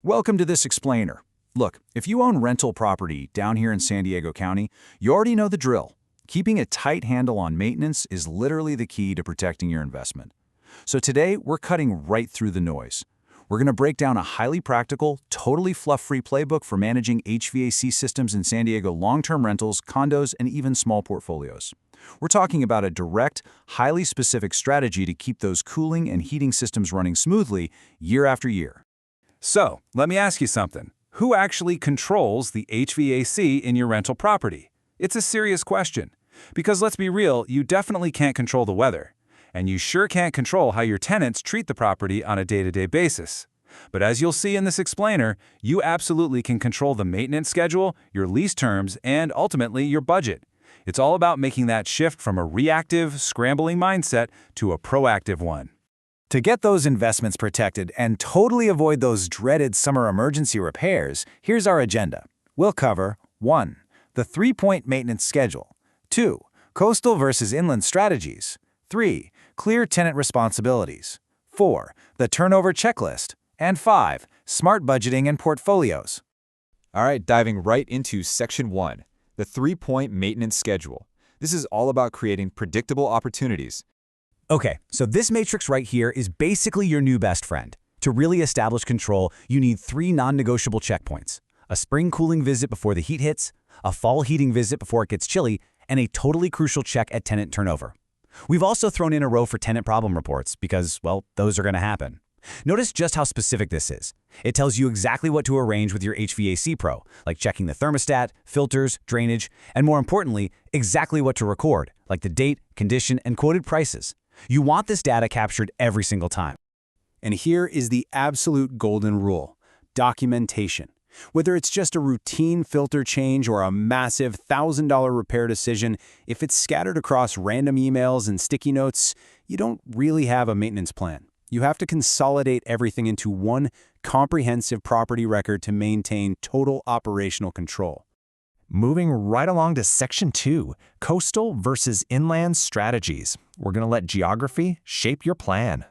Welcome to this explainer. Look, if you own rental property down here in San Diego County, you already know the drill. Keeping a tight handle on maintenance is literally the key to protecting your investment. So today, we're cutting right through the noise. We're going to break down a highly practical, totally fluff-free playbook for managing HVAC systems in San Diego long-term rentals, condos, and even small portfolios. We're talking about a direct, highly specific strategy to keep those cooling and heating systems running smoothly year after year. So, let me ask you something. Who actually controls the HVAC in your rental property? It's a serious question. Because let's be real, you definitely can't control the weather. And you sure can't control how your tenants treat the property on a day-to-day basis. But as you'll see in this explainer, you absolutely can control the maintenance schedule, your lease terms, and ultimately your budget. It's all about making that shift from a reactive, scrambling mindset to a proactive one. To get those investments protected and totally avoid those dreaded summer emergency repairs, here's our agenda. We'll cover 1. The 3-point maintenance schedule. 2. Coastal versus inland strategies. 3. Clear tenant responsibilities. 4. The turnover checklist. And 5. Smart budgeting and portfolios. All right, diving right into Section 1, the 3-point maintenance schedule. This is all about creating predictable opportunities. Okay, so this matrix right here is basically your new best friend. To really establish control, you need 3 non-negotiable checkpoints: a spring cooling visit before the heat hits, a fall heating visit before it gets chilly, and a totally crucial check at tenant turnover. We've also thrown in a row for tenant problem reports because, well, those are going to happen. Notice just how specific this is. It tells you exactly what to arrange with your HVAC pro, like checking the thermostat, filters, drainage, and more importantly, exactly what to record, like the date, condition, and quoted prices. You want this data captured every single time. And here is the absolute golden rule: documentation. Whether it's just a routine filter change or a massive $1,000 repair decision, if it's scattered across random emails and sticky notes, you don't really have a maintenance plan. You have to consolidate everything into one comprehensive property record to maintain total operational control. Moving right along to Section 2, Coastal versus Inland Strategies. We're going to let geography shape your plan.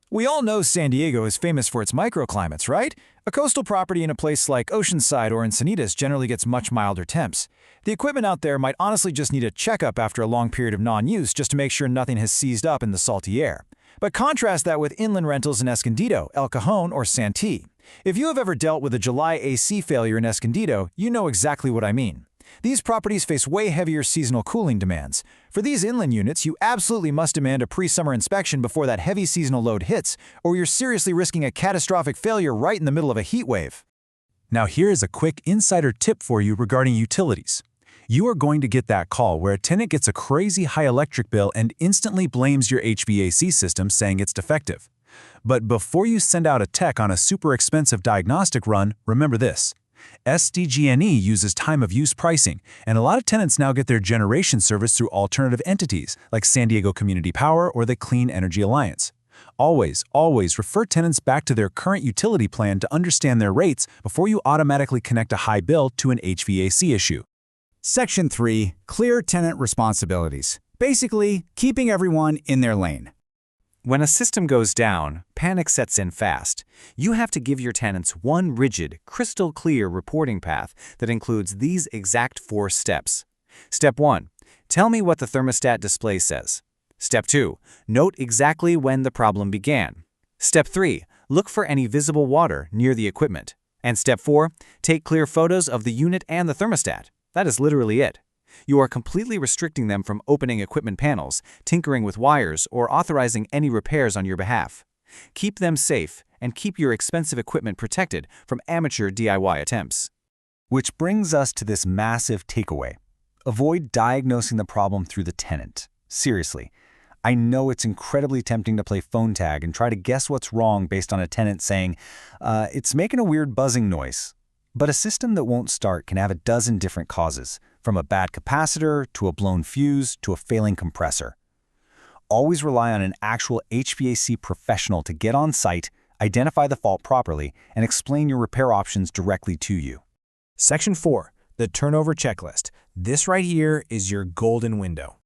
We all know San Diego is famous for its microclimates, right? A coastal property in a place like Oceanside or Encinitas generally gets much milder temps. The equipment out there might honestly just need a checkup after a long period of non-use just to make sure nothing has seized up in the salty air. But contrast that with inland rentals in Escondido, El Cajon, or Santee. If you have ever dealt with a July AC failure in Escondido, you know exactly what I mean. These properties face way heavier seasonal cooling demands. For these inland units, you absolutely must demand a pre-summer inspection before that heavy seasonal load hits, or you're seriously risking a catastrophic failure right in the middle of a heat wave. Now here is a quick insider tip for you regarding utilities. You are going to get that call where a tenant gets a crazy high electric bill and instantly blames your HVAC system saying it's defective. But before you send out a tech on a super expensive diagnostic run, remember this. SDG&E uses time-of-use pricing, and a lot of tenants now get their generation service through alternative entities like San Diego Community Power or the Clean Energy Alliance. Always refer tenants back to their current utility plan to understand their rates before you automatically connect a high bill to an HVAC issue. Section 3, Clear Tenant Responsibilities. Basically, keeping everyone in their lane. When a system goes down, panic sets in fast. You have to give your tenants one rigid, crystal clear reporting path that includes these exact 4 steps. Step 1. Tell me what the thermostat display says. Step 2. Note exactly when the problem began. Step 3. Look for any visible water near the equipment. And Step 4. Take clear photos of the unit and the thermostat. That is literally it. You are completely restricting them from opening equipment panels, tinkering with wires, or authorizing any repairs on your behalf. Keep them safe and keep your expensive equipment protected from amateur DIY attempts. Which brings us to this massive takeaway. Avoid diagnosing the problem through the tenant. Seriously, I know it's incredibly tempting to play phone tag and try to guess what's wrong based on a tenant saying, it's making a weird buzzing noise. But a system that won't start can have a dozen different causes, from a bad capacitor to a blown fuse to a failing compressor. Always rely on an actual HVAC professional to get on site, identify the fault properly, and explain your repair options directly to you. Section 4, the turnover checklist. This right here is your golden window.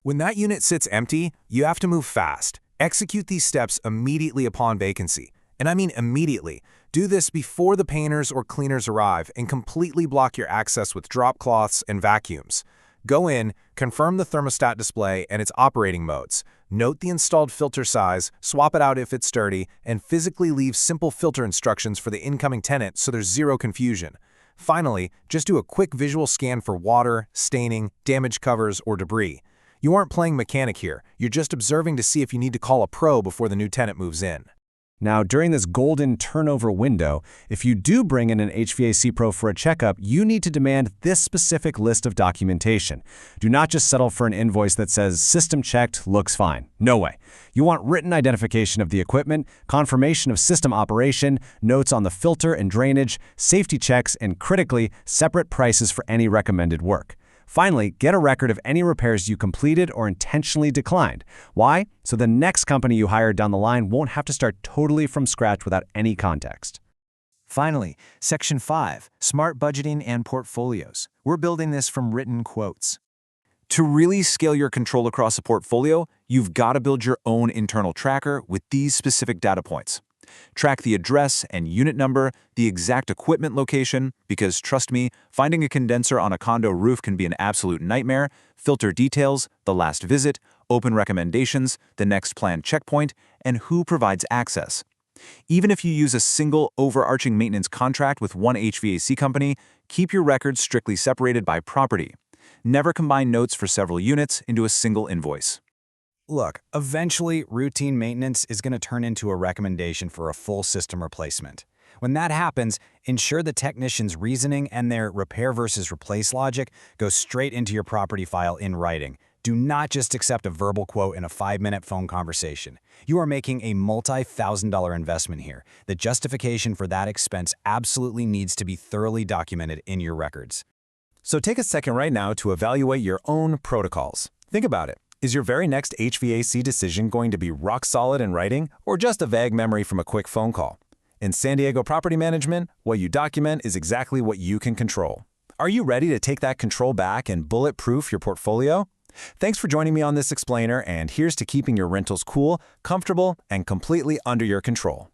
When that unit sits empty, you have to move fast. Execute these steps immediately upon vacancy. And I mean immediately. Do this before the painters or cleaners arrive and completely block your access with drop cloths and vacuums. Go in, confirm the thermostat display and its operating modes. Note the installed filter size, swap it out if it's dirty, and physically leave simple filter instructions for the incoming tenant so there's zero confusion. Finally, just do a quick visual scan for water, staining, damaged covers, or debris. You aren't playing mechanic here, you're just observing to see if you need to call a pro before the new tenant moves in. Now, during this golden turnover window, if you do bring in an HVAC pro for a checkup, you need to demand this specific list of documentation. Do not just settle for an invoice that says, "System checked, looks fine." No way. You want written identification of the equipment, confirmation of system operation, notes on the filter and drainage, safety checks, and critically, separate prices for any recommended work. Finally, get a record of any repairs you completed or intentionally declined. Why? So the next company you hire down the line won't have to start totally from scratch without any context. Finally, Section 5, Smart Budgeting and Portfolios. We're building this from written quotes. To really scale your control across a portfolio, you've got to build your own internal tracker with these specific data points. Track the address and unit number, the exact equipment location, because trust me, finding a condenser on a condo roof can be an absolute nightmare. Filter details, the last visit, open recommendations, the next planned checkpoint, and who provides access. Even if you use a single overarching maintenance contract with one HVAC company, keep your records strictly separated by property. Never combine notes for several units into a single invoice. Look, eventually, routine maintenance is going to turn into a recommendation for a full system replacement. When that happens, ensure the technician's reasoning and their repair versus replace logic go straight into your property file in writing. Do not just accept a verbal quote in a 5-minute phone conversation. You are making a multi-$1,000 investment here. The justification for that expense absolutely needs to be thoroughly documented in your records. So take a second right now to evaluate your own protocols. Think about it. Is your very next HVAC decision going to be rock solid in writing or just a vague memory from a quick phone call? In San Diego Property Management, what you document is exactly what you can control. Are you ready to take that control back and bulletproof your portfolio? Thanks for joining me on this explainer, and here's to keeping your rentals cool, comfortable, and completely under your control.